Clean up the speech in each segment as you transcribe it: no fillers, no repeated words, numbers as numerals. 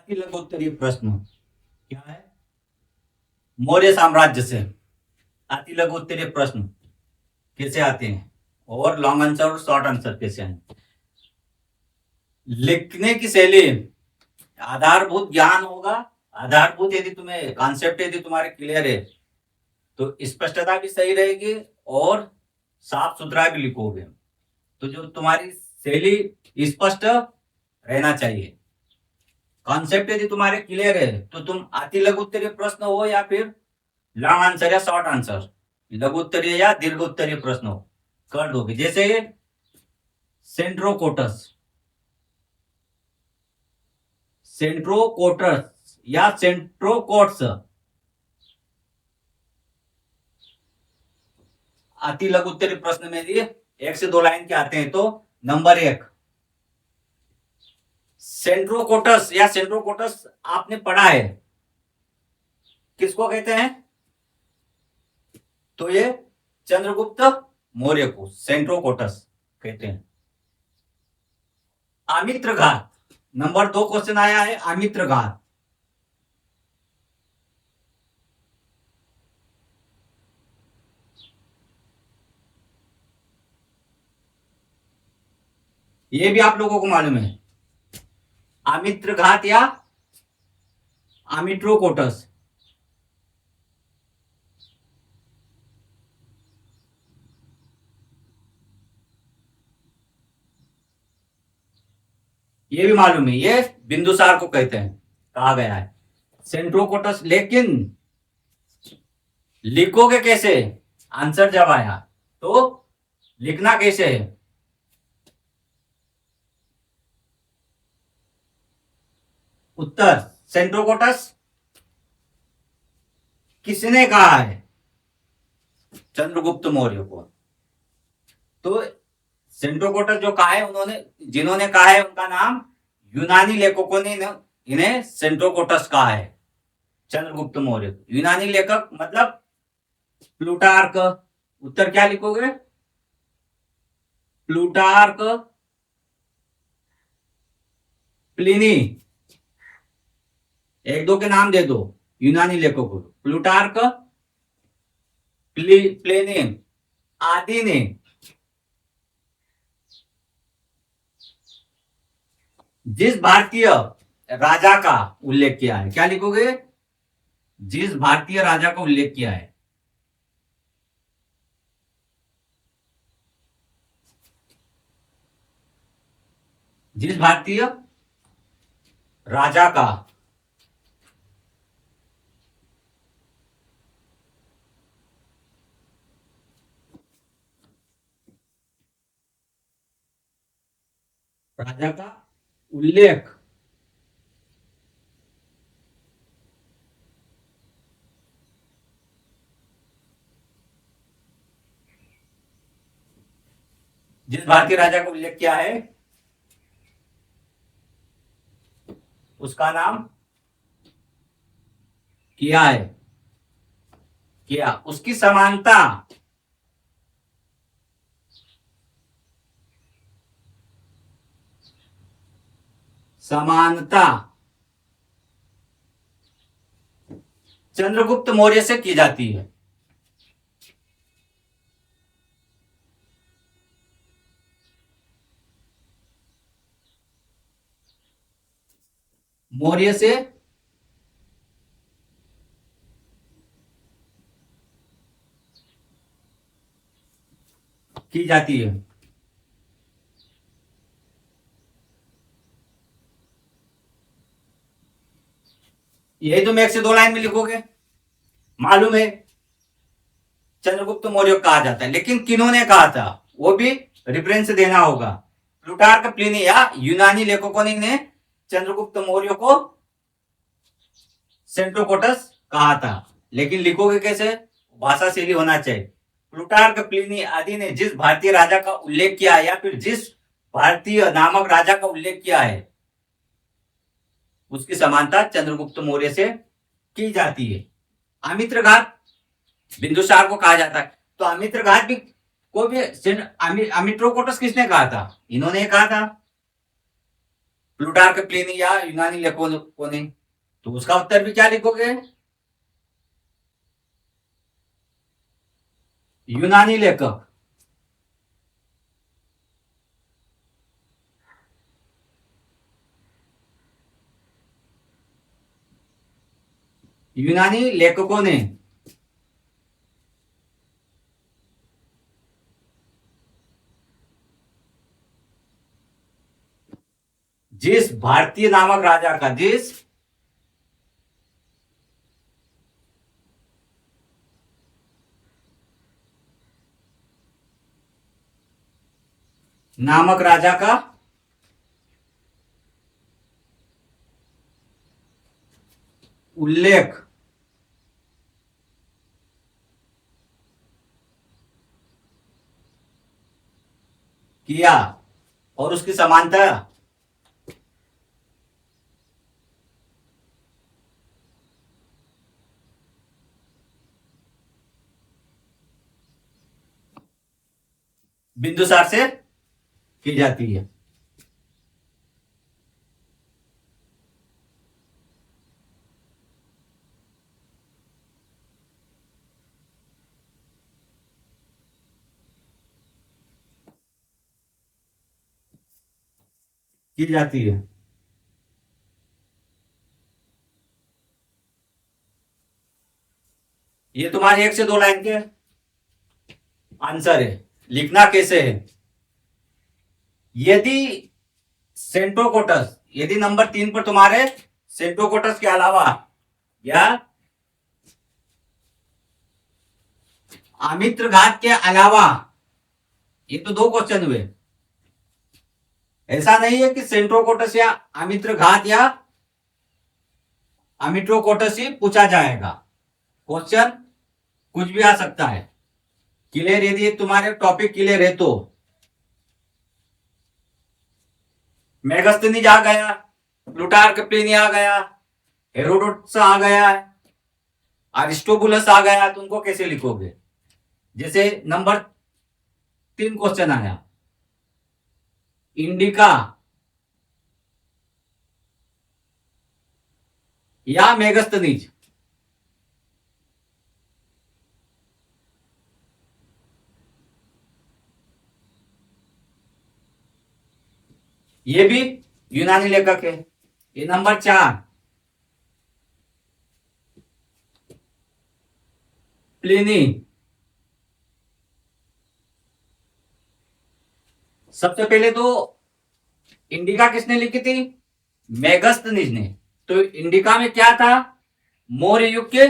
अति लघु उत्तरीय प्रश्न क्या है? मौर्य साम्राज्य से अति लघु उत्तरीय प्रश्न कैसे आते हैं और लॉन्ग आंसर और शॉर्ट आंसर कैसे आए? लिखने की शैली आधारभूत ज्ञान होगा। आधारभूत यदि तुम्हें कॉन्सेप्ट यदि तुम्हारे क्लियर है तो स्पष्टता भी सही रहेगी और साफ सुथरा भी लिखोगे। तो जो तुम्हारी शैली स्पष्ट रहना चाहिए। कॉन्सेप्ट यदि तुम्हारे क्लियर है तो तुम अति लघु उत्तरीय प्रश्न हो या फिर लॉन्ग आंसर या शॉर्ट आंसर, लघु उत्तरीय या दीर्घ उत्तरीय प्रश्न हो, कर दोगे। जैसे सेंट्रोकोटस, सेंट्रोकोटस या सेंट्रोकोट्स अति लघु उत्तरीय प्रश्न में यदि 1 से 2 लाइन के आते हैं तो नंबर 1 सेंट्रोकोटस या सेंट्रोकोटस आपने पढ़ा है, किसको कहते हैं? तो ये चंद्रगुप्त मौर्य को सेंट्रोकोटस कहते हैं। आमित्र घात, नंबर 2 क्वेश्चन आया है आमित्र घात। ये भी आप लोगों को मालूम है, आमित्र घात या आमित्रोकोटस। ये भी मालूम है, ये बिंदुसार को कहते हैं, कहा गया है सेंट्रोकोटस। लेकिन लिखोगे कैसे? आंसर जब आया तो लिखना कैसे है? उत्तर सेंट्रोकोटस किसने कहा है? चंद्रगुप्त मौर्य को। तो सेंट्रोकोटस जो कहा है, उन्होंने जिन्होंने कहा है उनका नाम यूनानी लेखकों ने इन्हें सेंट्रोकोटस कहा है, चंद्रगुप्त मौर्य। यूनानी लेखक मतलब प्लूटार्क। उत्तर क्या लिखोगे? प्लूटार्क, प्लिनी, 1-2 के नाम दे दो यूनानी लेखकों को। प्लूटार्क, प्लिनी आदि ने जिस भारतीय राजा का उल्लेख किया है, क्या लिखोगे? जिस भारतीय राजा का उल्लेख किया है। जिस भारतीय राजा का उल्लेख जिस भारतीय राजा का उल्लेख किया है उसका नाम किया है, किया। उसकी समानता चंद्रगुप्त मौर्य से की जाती है। मौर्य से की जाती है। यही तुम 1 से 2 लाइन में लिखोगे। मालूम है चंद्रगुप्त मौर्य कहा जाता है, लेकिन किन्होंने कहा था वो भी रेफरेंस देना होगा। प्लूटार्क, प्लिनी या यूनानी लेखकों ने चंद्रगुप्त मौर्य को सेंट्रोकोटस कहा था, लेकिन लिखोगे कैसे? भाषा शैली होना चाहिए। प्लूटार्क, प्लिनी आदि ने जिस भारतीय राजा का उल्लेख किया है या फिर जिस भारतीय नामक राजा का उल्लेख किया है उसकी समानता चंद्रगुप्त मौर्य से की जाती है। आमित्र घात बिंदुसार को कहा जाता है। तो आमित्र घात भी को भी आमित्रोकोटस किसने कहा था? इन्होंने कहा था। प्लूटार्क, प्लिनी या यूनानी लेखकों ने, तो उसका उत्तर भी क्या लिखोगे? यूनानी लेखक। यूनानी लेखकों ने। जिस भारतीय नामक राजा का, जिस नामक राजा का उल्लेख किया और उसकी समानता बिंदुसार से की जाती है। की जाती है। ये तुम्हारे 1 से 2 लाइन के आंसर है। लिखना कैसे है? यदि सेंटोकोटस, यदि नंबर 3 पर तुम्हारे सेंटोकोटस के अलावा या आमित्र घात के अलावा, ये तो 2 क्वेश्चन हुए। ऐसा नहीं है कि सेंट्रोकोटस या आमित्र घात या अमिट्रोकोटस ही पूछा जाएगा। क्वेश्चन कुछ भी आ सकता है। क्लियर? यदि तुम्हारे टॉपिक क्लियर है तो मेगास्थनीज आ गया, प्लूटार्क, प्लिनी आ गया, हेरोडोटस आ गया, अरिस्टोबुलस आ गया, तुमको कैसे लिखोगे? जैसे नंबर 3 क्वेश्चन आया, इंडिका या मेगास्थनीज, ये भी यूनानी लेखक है। ये नंबर 4 प्लिनी। सबसे पहले तो इंडिका किसने लिखी थी? मेगास्थनीज ने। तो इंडिका में क्या था? मौर्य युग के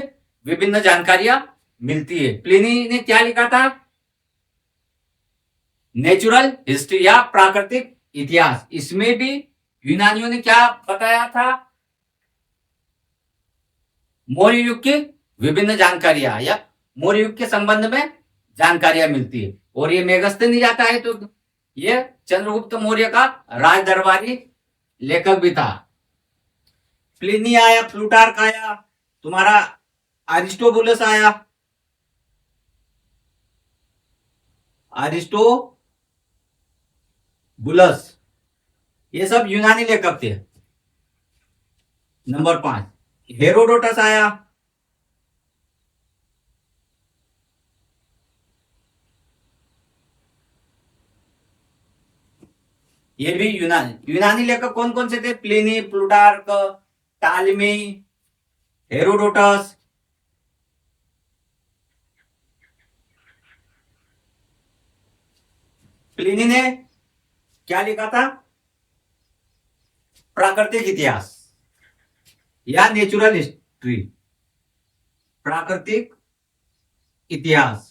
विभिन्न जानकारियां मिलती है। प्लिनी ने क्या लिखा था? नेचुरल हिस्ट्री या प्राकृतिक इतिहास। इसमें भी यूनानियों ने क्या बताया था? मौर्य युग की विभिन्न जानकारियां या मौर्य युग के संबंध में जानकारियां मिलती है। और ये मेगास्थनीज आता है तो ये चंद्रगुप्त मौर्य का राज दरबारी लेखक भी था। प्लिनी आया, प्लूटार्क आया, तुम्हारा अरिस्टोबुलस आया, अरिस्टोबुलस, ये सब यूनानी लेखक थे। नंबर 5 हेरोडोटस आया, ये भी यूनानी लेखक कौन कौन से थे? Pliny, Plutarch, Ptolemy, Herodotus. Pliny ने क्या लिखा था? प्राकृतिक इतिहास या नेचुरल हिस्ट्री, प्राकृतिक इतिहास।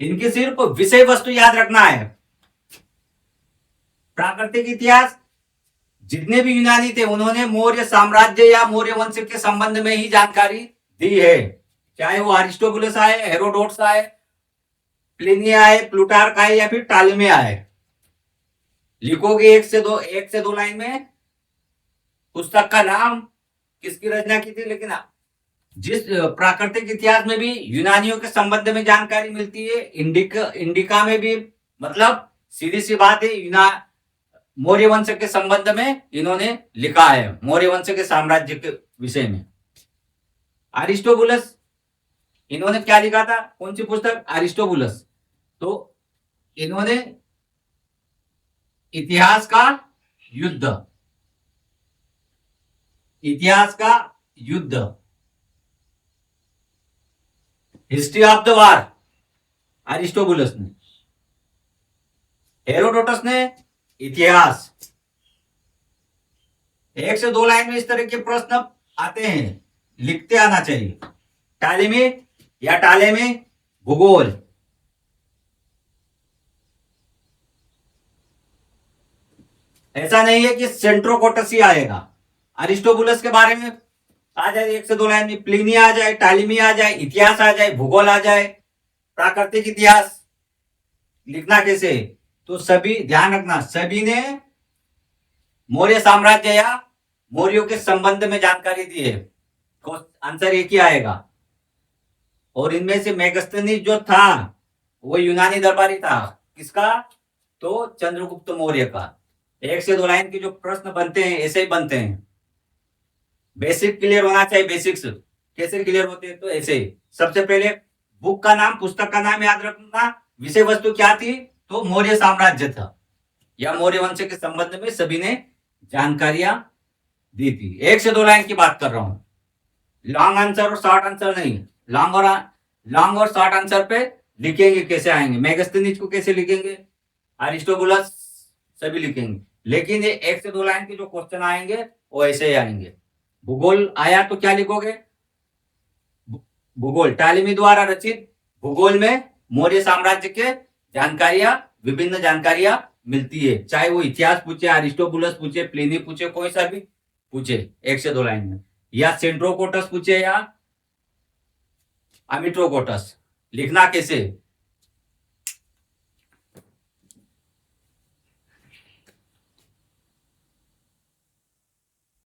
इनकी सिर्फ विषय वस्तु याद रखना है। प्राकृतिक इतिहास, जितने भी यूनानी थे उन्होंने मौर्य साम्राज्य या मौर्य वंश के संबंध में ही जानकारी दी है। चाहे वो अरिस्टोबुलस आए, हेरोडोटस आए, प्लिनी आए, प्लूटार्क आए या फिर टालमी आए। लिखोगे 1 से 2 लाइन में पुस्तक का नाम, किसकी रचना की थी। लेकिन जिस प्राकृतिक इतिहास में भी यूनानियों के संबंध में जानकारी मिलती है, इंडिका में भी मतलब सीधी सी बात है, मौर्य वंश के संबंध में इन्होंने लिखा है, मौर्य वंश के साम्राज्य के विषय में। अरिस्टोबुलस, इन्होंने क्या लिखा था, कौन सी पुस्तक, अरिस्टोबुलस। तो इन्होंने इतिहास का युद्ध, इतिहास का युद्ध, history of the war, Aristobulus ने। हेरोडोटस ने इतिहास। 1 से 2 लाइन में इस तरह के प्रश्न आते हैं, लिखते आना चाहिए। टालेमी या टालेमी, भूगोल। ऐसा नहीं है कि सेंट्रोकोटस ही आएगा। अरिस्टोबुलस के बारे में आ जाए 1 से 2 लाइन में, प्लिनी आ जाए, टालेमी आ जाए, इतिहास आ जाए, भूगोल आ जाए, प्राकृतिक इतिहास। लिखना कैसे, तो सभी ध्यान रखना, सभी ने मौर्य साम्राज्य या मौर्यों के संबंध में जानकारी दी है, आंसर एक ही आएगा। और इनमें से मेगस्थनीज जो था वो यूनानी दरबारी था, किसका, तो चंद्रगुप्त मौर्य का। 1 से 2 लाइन के जो प्रश्न बनते हैं ऐसे ही बनते हैं। बेसिक क्लियर होना चाहिए, बेसिक्स कैसे क्लियर होते हैं, तो ऐसे ही। सबसे पहले बुक का नाम, पुस्तक का नाम याद रखना, विषय वस्तु क्या थी, तो मौर्य साम्राज्य था या मौर्य वंश के संबंध में सभी ने जानकारियां दी थी। 1 से 2 लाइन की बात कर रहा हूं, लॉन्ग आंसर और शॉर्ट आंसर नहीं। लॉन्ग और शॉर्ट आंसर पे लिखेंगे कैसे आएंगे, मेगस्थनीज को कैसे लिखेंगे, अरिस्टोबुलस सभी लिखेंगे, लेकिन ये 1 से 2 लाइन के जो क्वेश्चन आएंगे वो ऐसे ही आएंगे। भूगोल आया तो क्या लिखोगे, भूगोल, टालेमी द्वारा रचित भूगोल में मौर्य साम्राज्य के जानकारियां, विभिन्न जानकारियां मिलती है, चाहे वो इतिहास पूछे, अरिस्टोबुलस पूछे, प्लिनी पूछे, कोई सा भी पूछे 1 से 2 लाइन में, या सेंट्रोकोटस पूछे या अमिट्रोकोटस। लिखना कैसे,